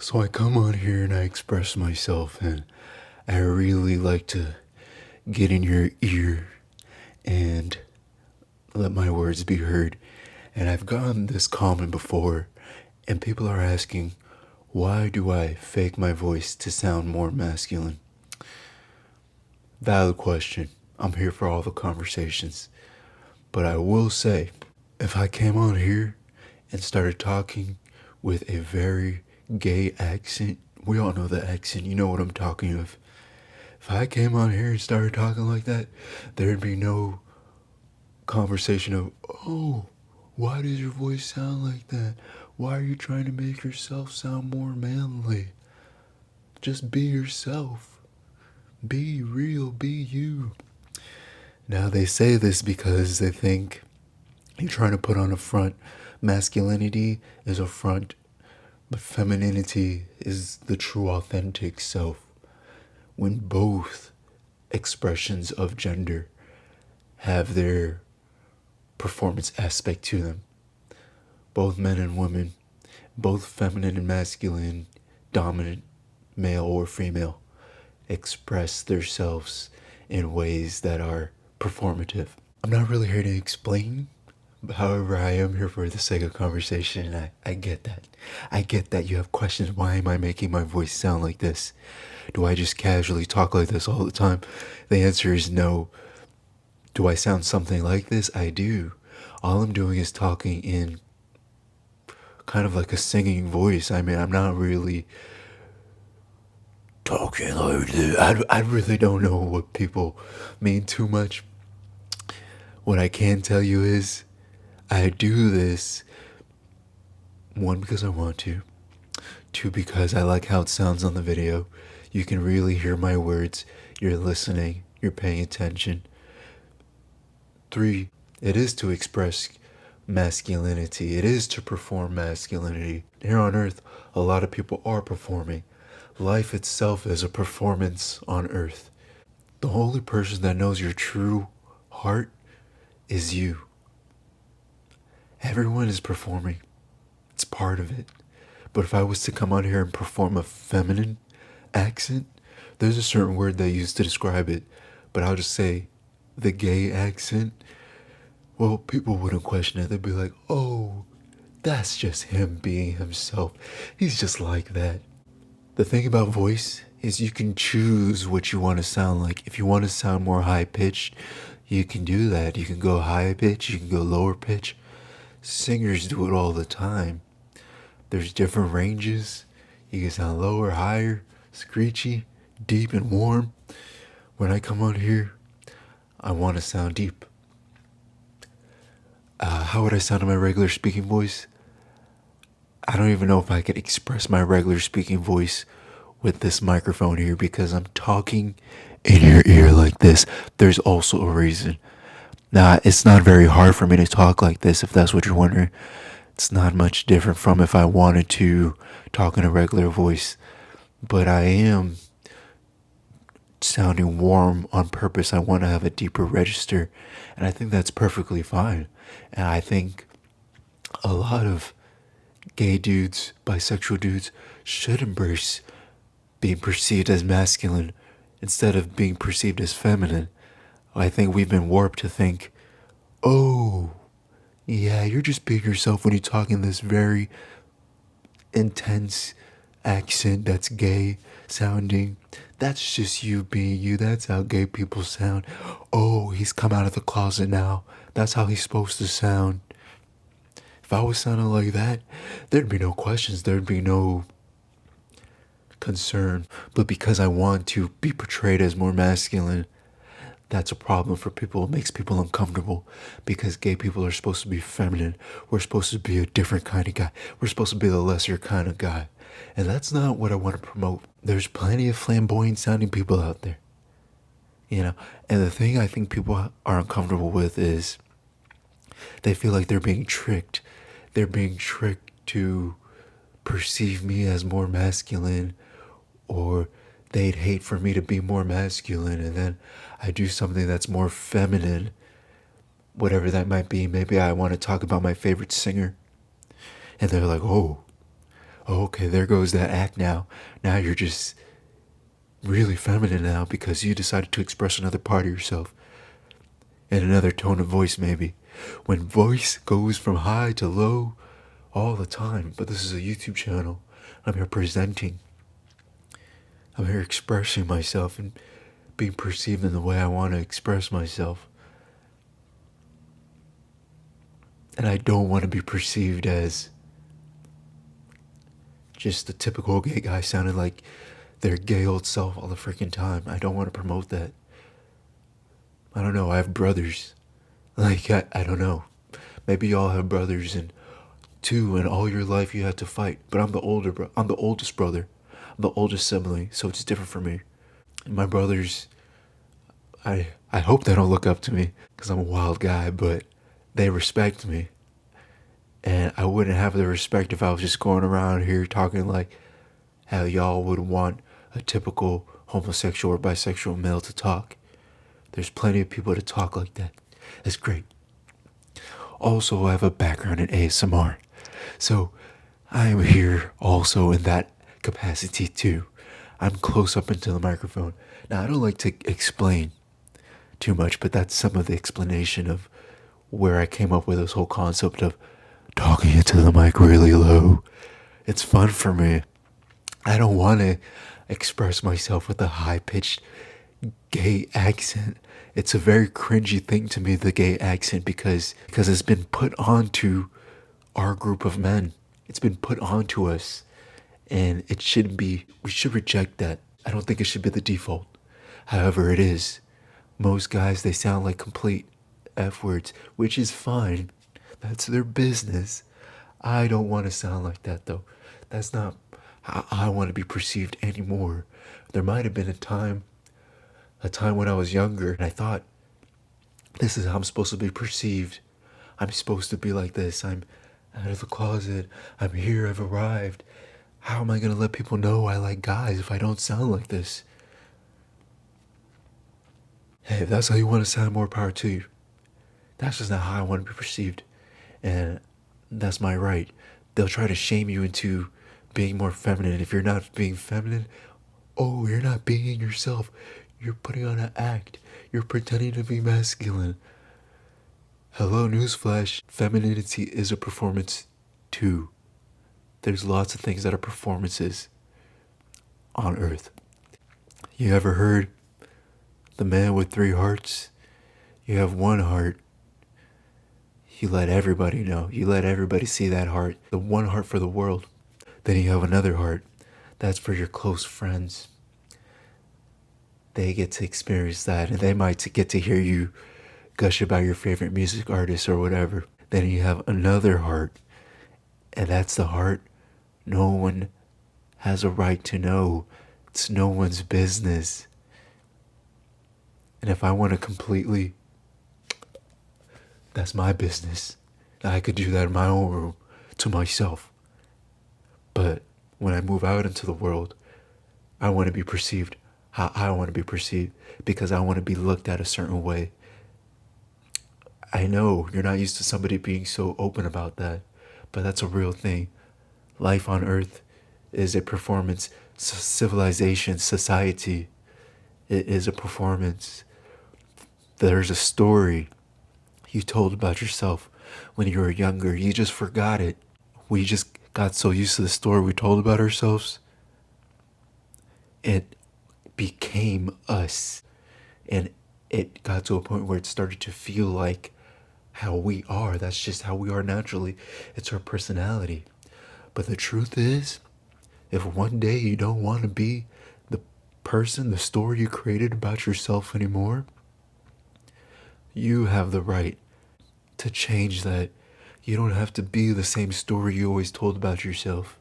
So I come on here and I express myself, and I really like to get in your ear and let my words be heard. And I've gotten this comment before, and people are asking, why do I fake my voice to sound more masculine? Valid question. I'm here for all the conversations. But I will say, if I came on here and started talking with a very gay accent, we all know the accent, you know what I'm talking of. If I came on here and started talking like that, there'd be no conversation of, oh, why does your voice sound like that? Why are you trying to make yourself sound more manly? Just be yourself. Be real, be you. Now they say this because they think you're trying to put on a front. Masculinity is a front, but femininity is the true authentic self. When both expressions of gender have their performance aspect to them, both men and women, both feminine and masculine, dominant, male or female, express themselves in ways that are performative. I'm not really here to explain. However, I am here for the sake of conversation, and I get that. I get that you have questions. Why am I making my voice sound like this? Do I just casually talk like this all the time? The answer is no. Do I sound something like this? I do. All I'm doing is talking in kind of like a singing voice. I mean, I'm not really talking like this. I really don't know what people mean too much. What I can tell you is I do this, one, because I want to, two, because I like how it sounds on the video. You can really hear my words. You're listening. You're paying attention. Three, it is to express masculinity. It is to perform masculinity. Here on Earth, a lot of people are performing. Life itself is a performance on Earth. The only person that knows your true heart is you. Everyone is performing. It's part of it. But if I was to come out here and perform a feminine accent, there's a certain word they use to describe it, but I'll just say the gay accent. Well, people wouldn't question it. They'd be like, oh, that's just him being himself. He's just like that. The thing about voice is you can choose what you want to sound like. If you want to sound more high pitched, you can do that. You can go high pitch, you can go lower pitch. Singers do it all the time. There's different ranges. You can sound lower, higher, screechy, deep, and warm. When I come on here, I want to sound deep. How would I sound in my regular speaking voice? I don't even know if I could express my regular speaking voice with this microphone here because I'm talking in your ear like this. There's also a reason. Now, it's not very hard for me to talk like this, if that's what you're wondering. It's not much different from if I wanted to talk in a regular voice. But I am sounding warm on purpose. I want to have a deeper register. And I think that's perfectly fine. And I think a lot of gay dudes, bisexual dudes, should embrace being perceived as masculine instead of being perceived as feminine. I think we've been warped to think, oh, yeah, you're just being yourself when you talk in this very intense accent that's gay sounding. That's just you being you. That's how gay people sound. Oh, he's come out of the closet now. That's how he's supposed to sound. If I was sounding like that, there'd be no questions. There'd be no concern. But because I want to be portrayed as more masculine, that's a problem for people. It makes people uncomfortable because gay people are supposed to be feminine. We're supposed to be a different kind of guy. We're supposed to be the lesser kind of guy. And that's not what I want to promote. There's plenty of flamboyant sounding people out there. You know, and the thing I think people are uncomfortable with is they feel like they're being tricked. They're being tricked to perceive me as more masculine, or they'd hate for me to be more masculine, and then I do something that's more feminine, whatever that might be. Maybe I want to talk about my favorite singer, and they're like, Oh, okay, there goes that act now. Now you're just really feminine now because you decided to express another part of yourself in another tone of voice, maybe. When voice goes from high to low all the time, but this is a YouTube channel. I'm here presenting. I'm here expressing myself and being perceived in the way I want to express myself. And I don't want to be perceived as just the typical gay guy sounding like their gay old self all the freaking time. I don't want to promote that. I don't know, I have brothers. Like, I don't know. Maybe y'all have brothers and two, and all your life you had to fight. But I'm the I'm the oldest brother. I'm the oldest sibling, so it's different for me. And my brothers, I hope they don't look up to me because I'm a wild guy, but they respect me. And I wouldn't have the respect if I was just going around here talking like how y'all would want a typical homosexual or bisexual male to talk. There's plenty of people to talk like that. That's great. Also, I have a background in ASMR. So I am here also in that capacity too. I'm close up into the microphone. Now, I don't like to explain too much, but that's some of the explanation of where I came up with this whole concept of talking into the mic really low. It's fun for me. I don't want to express myself with a high-pitched gay accent. It's a very cringy thing to me, the gay accent, because it's been put onto our group of men. It's been put onto us, and it shouldn't be. We should reject that. I don't think it should be the default. However, it is. Most guys, they sound like complete F words, which is fine. That's their business. I don't want to sound like that, though. That's not how I want to be perceived anymore. There might have been a time when I was younger, and I thought, this is how I'm supposed to be perceived. I'm supposed to be like this. I'm out of the closet. I'm here. I've arrived. How am I going to let people know I like guys if I don't sound like this? Hey, if that's how you want to sound, more power to you. That's just not how I want to be perceived. And that's my right. They'll try to shame you into being more feminine. If you're not being feminine, oh, you're not being yourself. You're putting on an act. You're pretending to be masculine. Hello, newsflash. Femininity is a performance too. There's lots of things that are performances on Earth. You ever heard the man with 3 hearts? You have 1 heart. You let everybody know. You let everybody see that heart. The 1 heart for the world. Then you have another heart. That's for your close friends. They get to experience that, and they might get to hear you gush about your favorite music artist or whatever. Then you have another heart, and that's the heart no one has a right to know. It's no one's business. And if I want to completely, that's my business. I could do that in my own room to myself. But when I move out into the world, I want to be perceived how I want to be perceived, because I want to be looked at a certain way. I know you're not used to somebody being so open about that, but that's a real thing. Life on Earth is a performance. Civilization, society, it is a performance. There's a story you told about yourself when you were younger. You just forgot it. We just got so used to the story we told about ourselves. It became us. And it got to a point where it started to feel like how we are. That's just how we are naturally. It's our personality. But the truth is, if one day you don't want to be the person, the story you created about yourself anymore, you have the right to change that. You don't have to be the same story you always told about yourself.